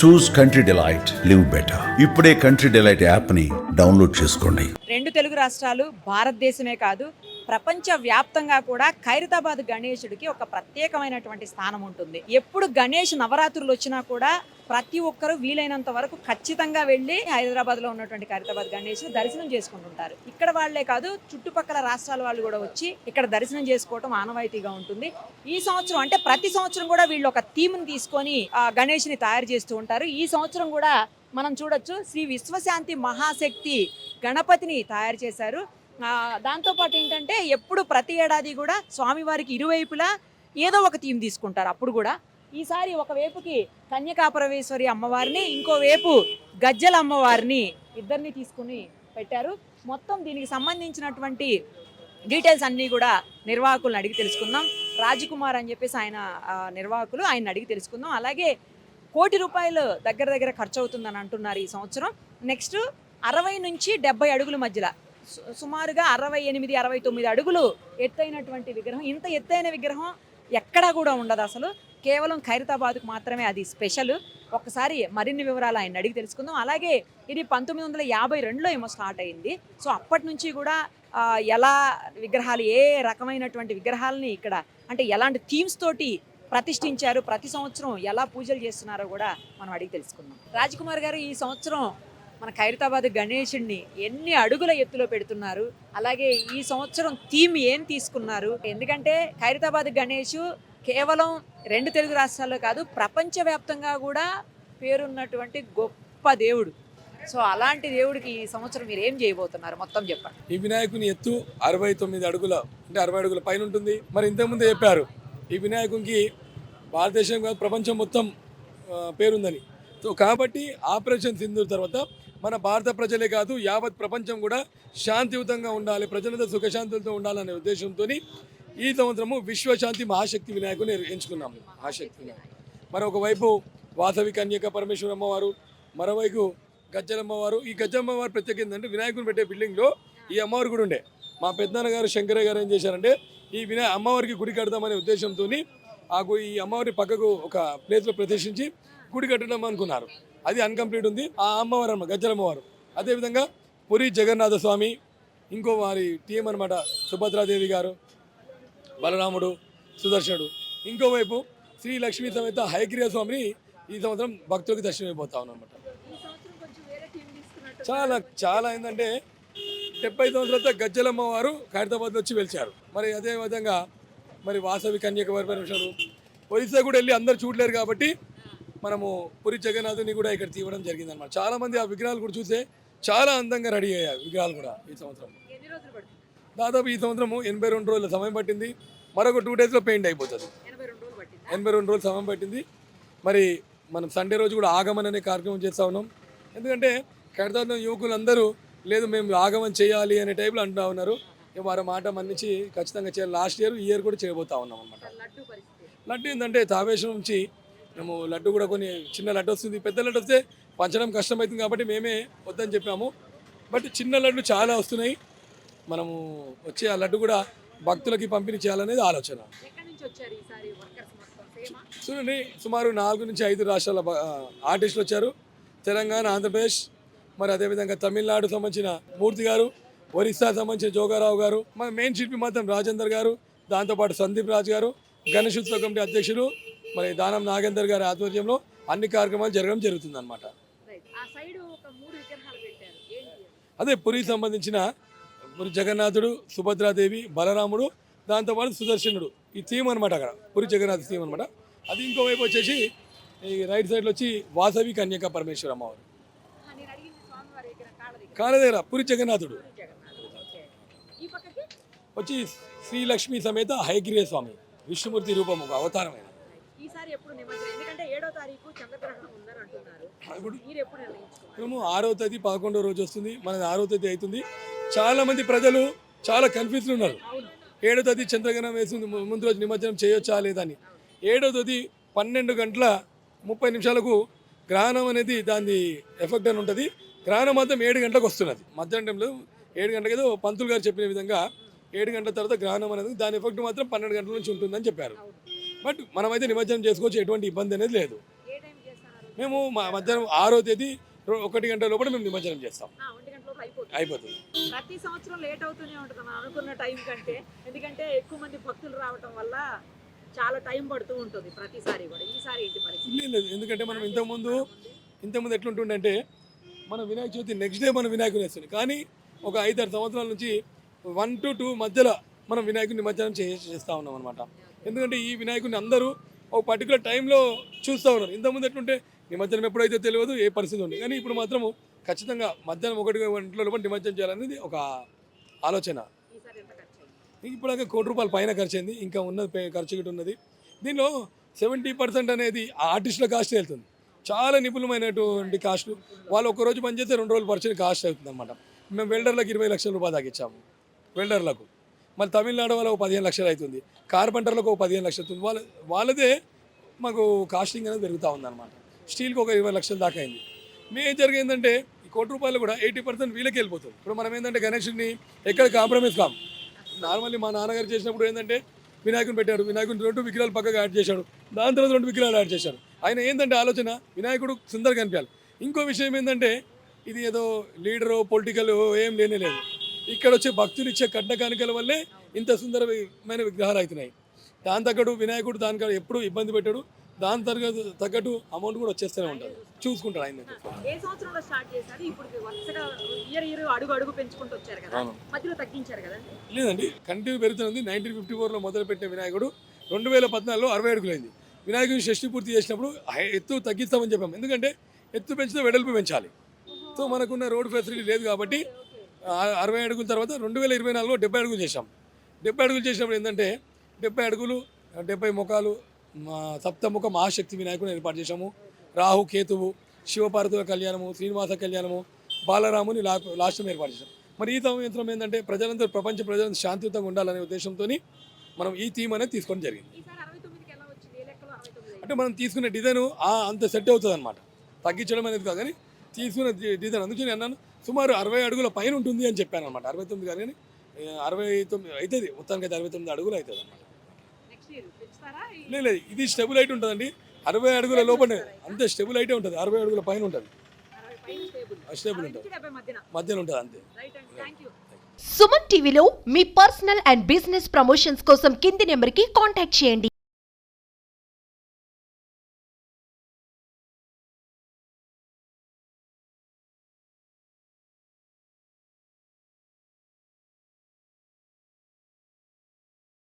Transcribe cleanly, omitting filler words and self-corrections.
చూస్ country delight, live better. ఇప్పుడే country delight app ని download చేసుకోండి. రెండు తెలుగు రాష్ట్రాలు, భారతదేశమే కాదు ప్రపంచ వ్యాప్తంగా కూడా ఖైరతాబాద్ గణేశుడికి ఒక ప్రత్యేకమైనటువంటి స్థానం ఉంటుంది. ఎప్పుడు గణేష్ నవరాత్రులు వచ్చినా కూడా ప్రతి ఒక్కరూ వీలైనంత వరకు ఖచ్చితంగా వెళ్ళి హైదరాబాద్లో ఉన్నటువంటి ఖైరతాబాద్ గణేష్ దర్శనం చేసుకుంటుంటారు. ఇక్కడ వాళ్లే కాదు, చుట్టుపక్కల రాష్ట్రాల వాళ్ళు కూడా వచ్చి ఇక్కడ దర్శనం చేసుకోవటం ఆనవాయితీగా ఉంటుంది. ఈ సంవత్సరం అంటే ప్రతి సంవత్సరం కూడా వీళ్ళు ఒక థీమ్ని తీసుకొని ఆ గణేష్ని తయారు చేస్తూ ఉంటారు. ఈ సంవత్సరం కూడా మనం చూడొచ్చు, శ్రీ విశ్వశాంతి మహాశక్తి గణపతిని తయారు చేశారు. దాంతోపాటు ఏంటంటే ఎప్పుడు ప్రతి ఏడాది కూడా స్వామివారికి ఇరువైపులా ఏదో ఒక థీమ్ తీసుకుంటారు. అప్పుడు కూడా ఈసారి ఒకవైపుకి కన్యకాపరమేశ్వరి అమ్మవారిని, ఇంకోవైపు గజ్జల అమ్మవారిని ఇద్దరిని తీసుకుని పెట్టారు. మొత్తం దీనికి సంబంధించినటువంటి డీటెయిల్స్ అన్నీ కూడా నిర్వాహకులను అడిగి తెలుసుకుందాం. రాజకుమార్ అని చెప్పేసి ఆయన నిర్వాహకులు, ఆయన అడిగి తెలుసుకుందాం. అలాగే ₹1,00,00,000 దగ్గర ఖర్చు అవుతుందని అంటున్నారు ఈ సంవత్సరం. నెక్స్ట్ 60 నుంచి 70 అడుగుల మధ్యలో సుమారుగా 68, 69 అడుగులు ఎత్తైనటువంటి విగ్రహం. ఇంత ఎత్తైన విగ్రహం ఎక్కడా కూడా ఉండదు అసలు, కేవలం ఖైరతాబాద్కు మాత్రమే అది స్పెషల్. ఒక్కసారి మరిన్ని వివరాలు ఆయన అడిగి తెలుసుకుందాం. అలాగే ఇది 1952లో ఏమో స్టార్ట్ అయింది. సో అప్పటి నుంచి కూడా ఎలా విగ్రహాలు, ఏ రకమైనటువంటి విగ్రహాలని ఇక్కడ అంటే ఎలాంటి థీమ్స్ తోటి ప్రతిష్ఠించారు, ప్రతి సంవత్సరం ఎలా పూజలు చేస్తున్నారో కూడా మనం అడిగి తెలుసుకుందాం. రాజకుమార్ గారు, ఈ సంవత్సరం మన ఖైరతాబాద్ గణేశుడిని ఎన్ని అడుగుల ఎత్తులో పెడుతున్నారు, అలాగే ఈ సంవత్సరం థీమ్ ఏం తీసుకున్నారు? ఎందుకంటే ఖైరతాబాద్ గణేష్ కేవలం రెండు తెలుగు రాష్ట్రాల్లో కాదు, ప్రపంచవ్యాప్తంగా కూడా పేరున్నటువంటి గొప్ప దేవుడు. సో అలాంటి దేవుడికి ఈ సంవత్సరం మీరు ఏం చేయబోతున్నారు, మొత్తం చెప్పండి. ఈ వినాయకుని ఎత్తు 69 అడుగుల అంటే 60 అడుగుల పైన ఉంటుంది. మరి ఇంతకుముందే చెప్పారు, ఈ వినాయకునికి భారతదేశం కాదు ప్రపంచం మొత్తం పేరుందని. సో కాబట్టి ఆపరేషన్ సింధూర్ తర్వాత మన భారత ప్రజలే కాదు యావత్ ప్రపంచం కూడా శాంతియుతంగా ఉండాలి, ప్రజలంతా సుఖశాంతులతో ఉండాలనే ఉద్దేశంతో ఈ సంవత్సరము విశ్వశాంతి మహాశక్తి వినాయకుని ఎంచుకున్నాము. మహాశక్తి వినాయకుడు మరొకవైపు వాసవి కన్యక పరమేశ్వర అమ్మవారు, మరోవైపు గజ్జలమ్మవారు. ఈ గజ్జలమ్మవారు ప్రత్యేకత ఏంటంటే వినాయకుని పెట్టే బిల్డింగ్లో ఈ అమ్మవారు కూడా ఉండే. మా పెద్దనాన్న గారు శంకరయ్య గారు ఏం చేశారంటే ఈ అమ్మవారికి గుడి కడదామనే ఉద్దేశంతో ఈ అమ్మవారి పక్కకు ఒక ప్లేస్లో ప్రతిష్ఠించి గుడి కట్టడం అనుకున్నారు. అది అన్కంప్లీట్ ఉంది. ఆ అమ్మవారు అమ్మ గజ్జలమ్మవారు. అదేవిధంగా పురి జగన్నాథ స్వామి, ఇంకో వారి టీం అనమాట సుభద్రాదేవి గారు, బలరాముడు, సుదర్శనుడు. ఇంకోవైపు శ్రీ లక్ష్మీ సమేత హయగ్రీవ స్వామిని ఈ సంవత్సరం భక్తులకు దర్శనమైపోతా ఉన్నమాట. చాలా ఏంటంటే 70 సంవత్సరాలతో గజ్జలమ్మవారు ఖైరతాబాద్లో వచ్చి వెలిచారు. మరి అదేవిధంగా మరి వాసవి కన్యక పరమేశ్వరుడు ఒరిస్సా కూడా వెళ్ళి అందరు చూడలేరు కాబట్టి మనము పురి జగన్నాథుని కూడా ఇక్కడ తీయడం జరిగింది అనమాట. చాలామంది ఆ విగ్రహాలు కూడా చూస్తే చాలా అందంగా రెడీ అయ్యాయి విగ్రహాలు కూడా. ఈ సంవత్సరం దాదాపు ఈ సంవత్సరము 82 రోజుల సమయం పట్టింది. మరొక 2 డేస్లో పెయింట్ అయిపోతుంది. 82 రోజులు సమయం పట్టింది. మరి మనం సండే రోజు కూడా ఆగమన్ అనే కార్యక్రమం చేస్తూ ఉన్నాం. ఎందుకంటే ఖైరతాబాద్లో యువకులందరూ లేదు మేము ఆగమన్ చేయాలి అనే టైప్లో అంటూ ఉన్నారు. వారి మాట మన్నించి ఖచ్చితంగా చేయాలి. లాస్ట్ ఇయర్ కూడా చేయబోతా ఉన్నాం అనమాట. లడ్డు ఏంటంటే తావేశం నుంచి మేము లడ్డు కూడా కొన్ని చిన్న లడ్డు వస్తుంది, పెద్ద లడ్డు వస్తే పంచడం కష్టమవుతుంది కాబట్టి మేమే వద్దని చెప్పాము. బట్ చిన్న లడ్డు చాలా వస్తున్నాయి. మనము వచ్చి ఆ లడ్డు కూడా భక్తులకి పంపిణీ చేయాలనేది ఆలోచన. చూడండి, సుమారు 4 నుంచి 5 రాష్ట్రాల ఆర్టిస్టులు వచ్చారు. తెలంగాణ, ఆంధ్రప్రదేశ్, మరి అదేవిధంగా తమిళనాడు సంబంధించిన మూర్తి గారు, ఒరిస్సా సంబంధించిన జోగారావు గారు, మన మెయిన్ శిల్పి మాత్రం రాజేందర్ గారు, దాంతోపాటు సందీప్ రాజ్ గారు, గణేశోత్సవ కమిటీ అధ్యక్షులు మరి దానం నాగేందర్ గారి ఆధ్వర్యంలో అన్ని కార్యక్రమాలు జరగడం జరుగుతుంది అనమాట. అదే పురికి సంబంధించిన పురి జగన్నాథుడు, సుభద్రాదేవి, బలరాముడు, దాంతోపాటు సుదర్శనుడు, ఈ థీమ్ అనమాట. అక్కడ పురి జగన్నాథ్ థీమ్ అనమాట. అది ఇంకోవైపు వచ్చేసి ఈ రైట్ సైడ్లో వచ్చి వాసవి కన్యక పరమేశ్వర అమ్మవారు, కాళ్ళ దగ్గర పురి జగన్నాథుడు వచ్చి శ్రీ లక్ష్మీ సమేత హయగ్రీవ స్వామి విష్ణుమూర్తి రూపము అవతారమైన. మేము 6వ తేదీ 11వ రోజు వస్తుంది, మనది 6వ తేదీ అవుతుంది. చాలా మంది ప్రజలు చాలా కన్ఫ్యూజ్లు ఉన్నారు. 7వ తేదీ చంద్రగ్రహణం వేసింది, ముందు రోజు నిమజ్జనం చేయొచ్చా లేదని. 7వ తేదీ 12:30 గ్రహణం అనేది దాని ఎఫెక్ట్ అని ఉంటుంది. గ్రహణం మాత్రం 7 గంటలకు వస్తున్నది. మధ్యాహ్నం టైంలో 7 గంటలకు ఏదో పంతులు గారు చెప్పిన విధంగా 7 గంటల తర్వాత గ్రహణం అనేది దాని ఎఫెక్ట్ మాత్రం 12 గంటల నుంచి ఉంటుందని చెప్పారు. బట్ మనమైతే నిమజ్జనం చేసుకోవచ్చు, ఎటువంటి ఇబ్బంది అనేది లేదు. మేము మధ్యాహ్నం 6వ తేదీ 1 గంట లోపల మేము నిమజ్జనం చేస్తాం. 1 గంట లోపు అయిపోతుంది. అయిపోతుంది. ప్రతి సంవత్సరం లేట్ అవుతూనే ఉంటుంది మనం అనుకున్న టైం కంటే. ఎందుకంటే ఎక్కువ మంది భక్తులు రావటం వల్ల చాలా టైం పడుతూ ఉంటుంది ప్రతిసారి కూడా. ఈసారి ఏంటి పరిస్థితి? లేదు, ఎందుకంటే మనం ఇంతకుముందు ఎట్లుంటుందంటే మన వినాయక చవితి నెక్స్ట్ డే మనం వినాయకుని వేస్తుంది. కానీ ఒక 5-6 సంవత్సరాల నుంచి 1 to 2 మధ్యలో మనం వినాయకుని నిమజ్జనం చేస్తూ ఉన్నాం అనమాట. ఎందుకంటే ఈ వినాయకుని అందరూ ఒక పర్టికులర్ టైంలో చూస్తూ ఉన్నారు. ఇంతకుముందు ఎట్లుంటే నిమజ్జనం ఎప్పుడైతే తెలియదు, ఏ పరిస్థితి ఉంది. కానీ ఇప్పుడు మాత్రము ఖచ్చితంగా మధ్యాహ్నం 1 గంటల లోపల నిమజ్జనం చేయాలనేది ఒక ఆలోచన. ఈసారి ఎంత ఖర్చు అయింది? ఇప్పుడాక ₹1 పైన ఖర్చు అయింది. ఇంకా ఉన్నది ఖర్చు గిట్ట ఉన్నది. దీనిలో 70% అనేది ఆర్టిస్టుల కాస్ట్ వెళ్తుంది. చాలా నిపుణమైనటువంటి కాస్ట్. వాళ్ళు ఒక్కరోజు పనిచేస్తే 2 రోజులు పరిచయం కాస్ట్ అవుతుంది అనమాట. మేము వెల్డర్లకు 20 లక్షల రూపాయలు దాకా ఇచ్చాము వెల్డర్లకు. మళ్ళీ తమిళనాడు వాళ్ళకు 15 లక్షలు అవుతుంది. కార్పెంటర్లకు 15 లక్షలు అవుతుంది. వాళ్ళదే మాకు కాస్టింగ్ అనేది పెరుగుతూ ఉందన్నమాట. స్టీల్కి ఒక 20 లక్షల దాకా అయింది. మేజర్గా ఏంటంటే ఈ ₹1 కూడా 80% వీళ్ళకి వెళ్ళిపోతుంది. ఇప్పుడు మనం ఏంటంటే గణేషుని ఎక్కడ కాంప్రమైజ్ కాము. నార్మల్లీ మా నాన్నగారు చేసినప్పుడు ఏంటంటే వినాయకుని పెట్టాడు, వినాయకుని 2 విగ్రహాలు పక్కగా యాడ్ చేశాడు, దాని తర్వాత 2 విగ్రహాలు యాడ్ చేశాడు. ఆయన ఏంటంటే ఆలోచన వినాయకుడు సుందరంగా కనిపించాలి. ఇంకో విషయం ఏంటంటే ఇది ఏదో లీడరు పొలిటికల్ ఏం లేదు. ఇక్కడ వచ్చే భక్తులు ఇచ్చే కట్న కానుకల వల్లే ఇంత సుందరమైన విగ్రహాలు అవుతున్నాయి. దాని తగ్గట్టు వినాయకుడు దానికి ఎప్పుడు ఇబ్బంది పెట్టాడు. దాని తగ్గట్టు అమౌంట్ కూడా వచ్చేస్తూనే ఉంటుంది. చూసుకుంటాడు ఆయన. ఏ సంవత్సరంలో స్టార్ట్ చేశారు? ఇప్పుడు వరుసగా ఇయర్ అడుగు పెంచుకుంటూ వచ్చారు కదా, మధ్యలో తగ్గించారు కదండి? లేదండి, కంటిన్యూ పెరుగుతుంది. 1954లో మొదలుపెట్టిన వినాయకుడు 2014లో 60 అడుగులైంది. వినాయకుడిని షష్ఠి పూర్తి చేసినప్పుడు ఎత్తు తగ్గిస్తామని చెప్పాము. ఎందుకంటే ఎత్తు పెంచితే వెడల్పు పెంచాలి. సో మనకున్న రోడ్ ఫెసిలిటీ లేదు కాబట్టి 60 అడుగుల తర్వాత 2024లో 70 అడుగులు చేశాం. 70 అడుగులు చేసినప్పుడు ఏంటంటే 70 అడుగులు 70 ముఖాలు సప్తముఖ మహాశక్తి వినాయకుని ఏర్పాటు చేశాము. రాహు కేతువు, శివపార్వతుల కళ్యాణము, శ్రీనివాస కళ్యాణము, బాలరాముని లాస్టం ఏర్పాటు చేశాం. మరి ఈ సంవత్సరం ఏంటంటే ప్రజలందరూ ప్రపంచ ప్రజలందరూ శాంతియుతంగా ఉండాలనే ఉద్దేశంతో మనం ఈ థీమ్ అనేది తీసుకోవడం జరిగింది. అంటే మనం తీసుకునే డిజైన్ అంత సెట్ అవుతుంది అనమాట. తగ్గించడం అనేది కాదు, కానీ తీసుకునే డిజైన్. అందుకే నేను అన్నాను సుమారు 60 అడుగుల పైన ఉంటుంది అని చెప్పాను అనమాట. 69 కాదు కానీ 69 అవుతుంది. మొత్తానికి అయితే 69 అడుగులు అవుతుంది అనమాట. లేదు, ఇది స్టెబుల్ హైట్ ఉంటుందండి. 60 అడుగుల లోపలే అంతే స్టెబుల్ హైటే ఉంటుంది. 60 అడుగుల పైన ఉంటుంది. స్టేబుల్ ఉంటుంది, మధ్యలో ఉంటుంది అంతే. సుమన్ టీవీలో మీ పర్సనల్ అండ్ బిజినెస్ ప్రమోషన్స్ కోసం కింది నెంబర్కి కాంటాక్ట్ చేయండి.